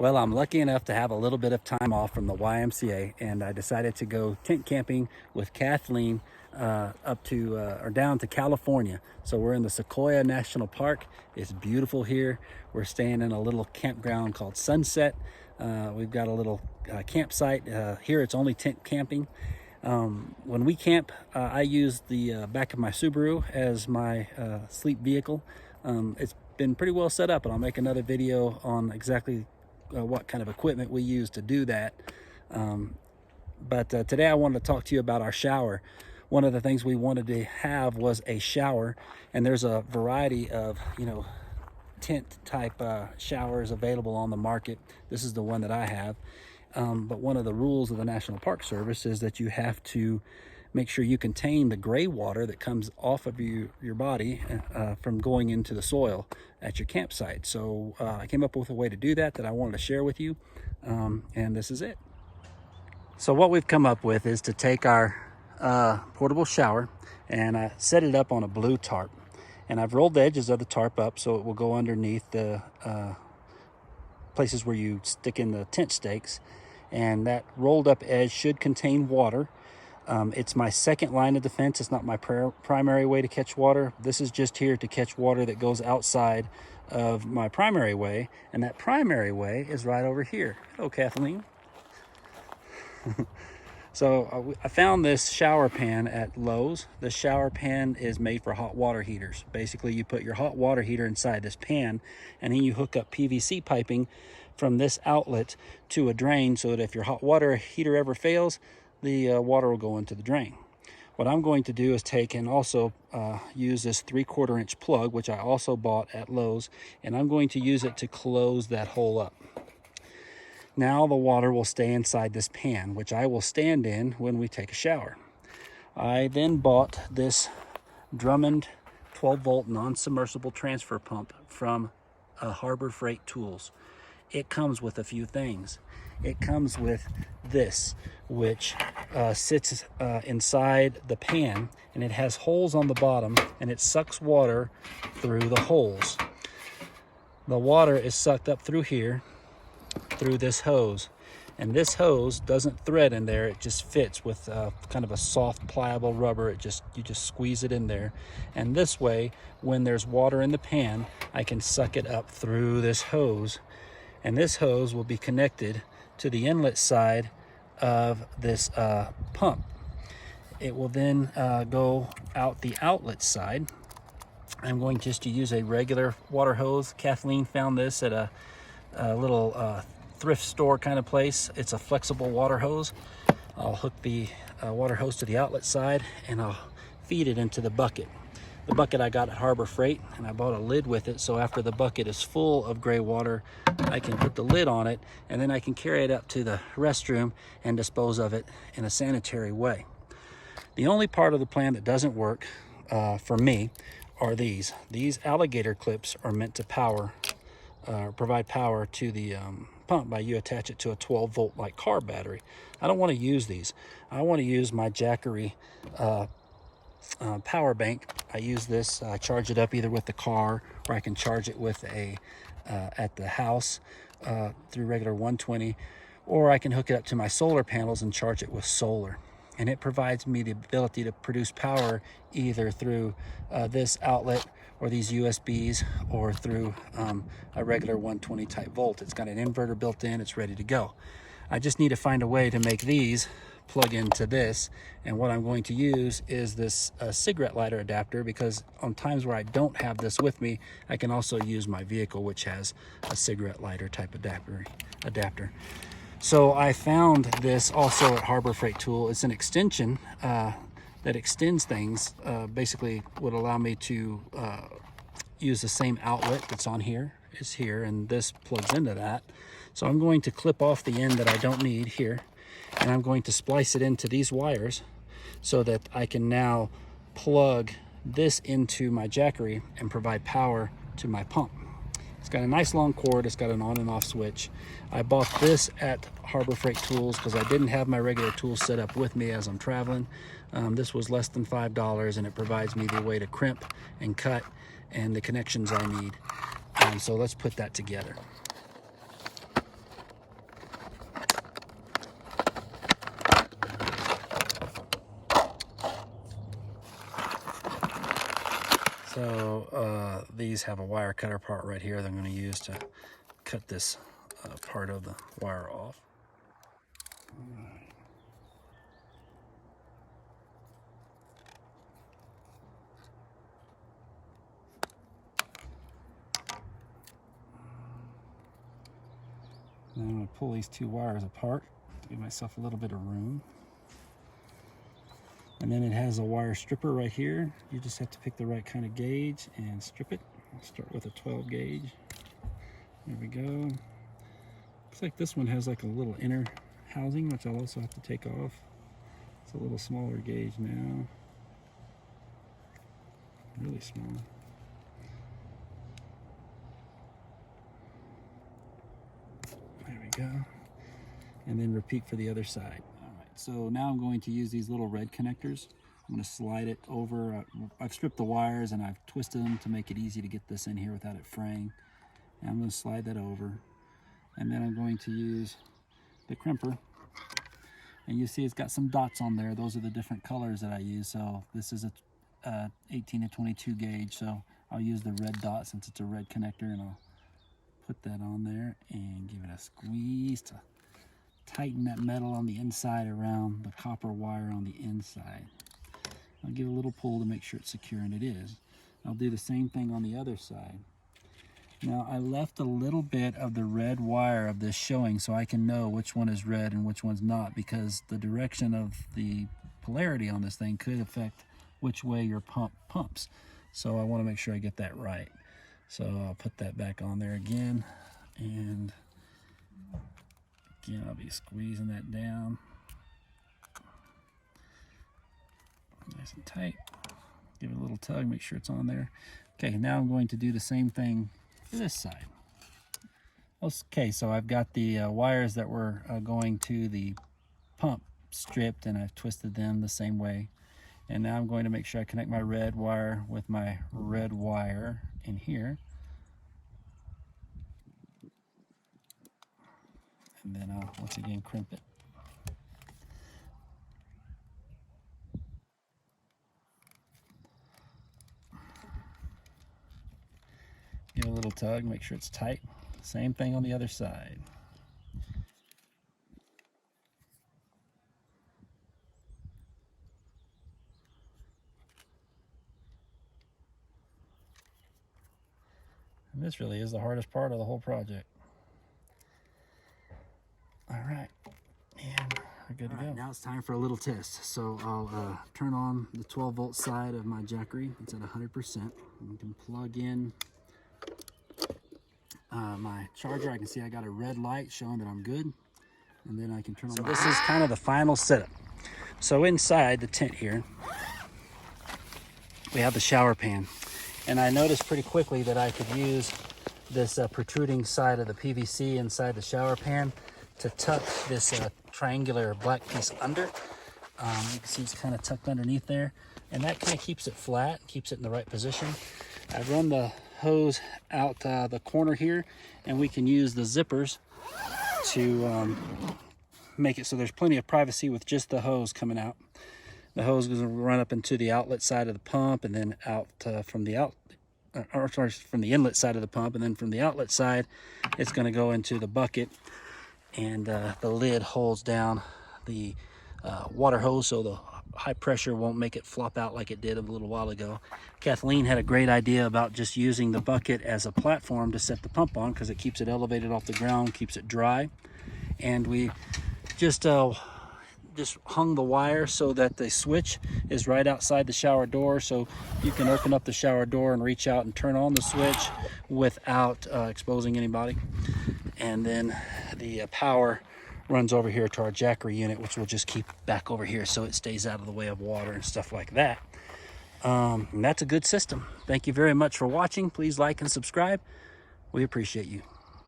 Well, I'm lucky enough to have a little bit of time off from the YMCA, and I decided to go tent camping with Kathleen up to or down to California. So we're in the Sequoia National Park. It's beautiful here. We're staying in a little campground called Sunset. We've got a little campsite. Here it's only tent camping. When we camp, I use the back of my Subaru as my sleep vehicle. It's been pretty well set up, and I'll make another video on exactly what kind of equipment we use to do that. But today I wanted to talk to you about our shower. One of the things we wanted to have was a shower, and there's a variety of, tent type showers available on the market. This is the one that I have. But one of the rules of the National Park Service is that you have to make sure you contain the gray water that comes off of your body from going into the soil at your campsite. So I came up with a way to do that I wanted to share with you, and this is it. So what we've come up with is to take our portable shower and set it up on a blue tarp. And I've rolled the edges of the tarp up so it will go underneath the places where you stick in the tent stakes. And that rolled up edge should contain water. It's my second line of defense. It's not my primary way to catch water. This is just here to catch water that goes outside of my primary way. And that primary way is right over here. Hello, Kathleen. So I found this shower pan at Lowe's. The shower pan is made for hot water heaters. Basically, you put your hot water heater inside this pan, and then you hook up PVC piping from this outlet to a drain so that if your hot water heater ever fails, the water will go into the drain. What I'm going to do is take and also use this 3/4 inch plug, which I also bought at Lowe's, and I'm going to use it to close that hole up. Now the water will stay inside this pan, which I will stand in when we take a shower. I then bought this Drummond 12-volt non-submersible transfer pump from Harbor Freight Tools. It comes with a few things. It comes with this, which sits inside the pan, and it has holes on the bottom, and it sucks water through the holes. The water is sucked up through here, through this hose, and this hose doesn't thread in there. It just fits with kind of a soft pliable rubber. You just squeeze it in there, and this way when there's water in the pan, I can suck it up through this hose, and this hose will be connected to the inlet side of this pump. It will then go out the outlet side. I'm going just to use a regular water hose. Kathleen found this at a little thrift store kind of place. It's a flexible water hose. I'll hook the water hose to the outlet side, and I'll feed it into the bucket. The bucket I got at Harbor Freight, and I bought a lid with it, so after the bucket is full of gray water, I can put the lid on it, and then I can carry it up to the restroom and dispose of it in a sanitary way. The only part of the plan that doesn't work for me are these. These Alligator clips are meant to provide power to the pump by you attach it to a 12-volt like car battery. I don't want to use these. I want to use my Jackery power bank. I use this. I charge it up either with the car, or I can charge it with at the house through regular 120, or I can hook it up to my solar panels and charge it with solar. And it provides me the ability to produce power either through this outlet or these USBs, or through a regular 120 type volt. It's got an inverter built in. It's ready to go. I just need to find a way to make these plug into this, and what I'm going to use is this cigarette lighter adapter, because on times where I don't have this with me, I can also use my vehicle, which has a cigarette lighter type adapter. So I found this also at Harbor Freight Tool. It's an extension that extends things. Basically would allow me to use the same outlet that's on here is here, and this plugs into that. So I'm going to clip off the end that I don't need here, and I'm going to splice it into these wires so that I can now plug this into my Jackery and provide power to my pump. It's got a nice long cord. It's got an on and off switch. I bought this at Harbor Freight Tools because I didn't have my regular tools set up with me as I'm traveling. This was less than $5, and it provides me the way to crimp and cut and the connections I need. So let's put that together. these have a wire cutter part right here that I'm going to use to cut this part of the wire off. All right. Then I'm going to pull these two wires apart to give myself a little bit of room. And then it has a wire stripper right here. You just have to pick the right kind of gauge and strip it. I'll start with a 12 gauge. There we go. Looks like this one has like a little inner housing, which I'll also have to take off. It's a little smaller gauge now. Really small. There we go. And then repeat for the other side. All right, so now I'm going to use these little red connectors. I'm going to slide it over. I've stripped the wires and I've twisted them to make it easy to get this in here without it fraying. And I'm going to slide that over. And then I'm going to use the crimper. And you see it's got some dots on there. Those are the different colors that I use. So this is a 18 to 22 gauge. So I'll use the red dot since it's a red connector, and I'll put that on there and give it a squeeze to tighten that metal on the inside around the copper wire on the inside. I'll give it a little pull to make sure it's secure, and it is. I'll do the same thing on the other side. Now I left a little bit of the red wire of this showing so I can know which one is red and which one's not, because the direction of the polarity on this thing could affect which way your pump pumps. So I want to make sure I get that right. So I'll put that back on there again, and again I'll be squeezing that down nice and tight. Give it a little tug, make sure it's on there. Okay, now I'm going to do the same thing for this side. Okay, so I've got the wires that were going to the pump stripped, and I've twisted them the same way. And now I'm going to make sure I connect my red wire with my red wire in here. And then I'll once again crimp it. Give it a little tug, make sure it's tight. Same thing on the other side. And this really is the hardest part of the whole project. All right, and we're good to go. Now it's time for a little test. So I'll turn on the 12-volt side of my Jackery. It's at 100%. You can plug in my charger. I can see I got a red light showing that I'm good. And then I can turn on. So this is kind of the final setup. So inside the tent here, we have the shower pan. And I noticed pretty quickly that I could use this protruding side of the PVC inside the shower pan to tuck this triangular black piece under. You can see it's kind of tucked underneath there, and that kind of keeps it flat, keeps it in the right position. I run the hose out the corner here, and we can use the zippers to make it so there's plenty of privacy with just the hose coming out. The hose is going to run up into the outlet side of the pump, and then out from the from the inlet side of the pump, and then from the outlet side, it's going to go into the bucket, and the lid holds down the water hose so the high pressure won't make it flop out like it did a little while ago. Kathleen had a great idea about just using the bucket as a platform to set the pump on, because it keeps it elevated off the ground, keeps it dry. And we just hung the wire so that the switch is right outside the shower door, so you can open up the shower door and reach out and turn on the switch without exposing anybody. And then the power runs over here to our Jackery unit, which we'll just keep back over here so it stays out of the way of water and stuff like that. And that's a good system. Thank you very much for watching. Please like and subscribe. We appreciate you.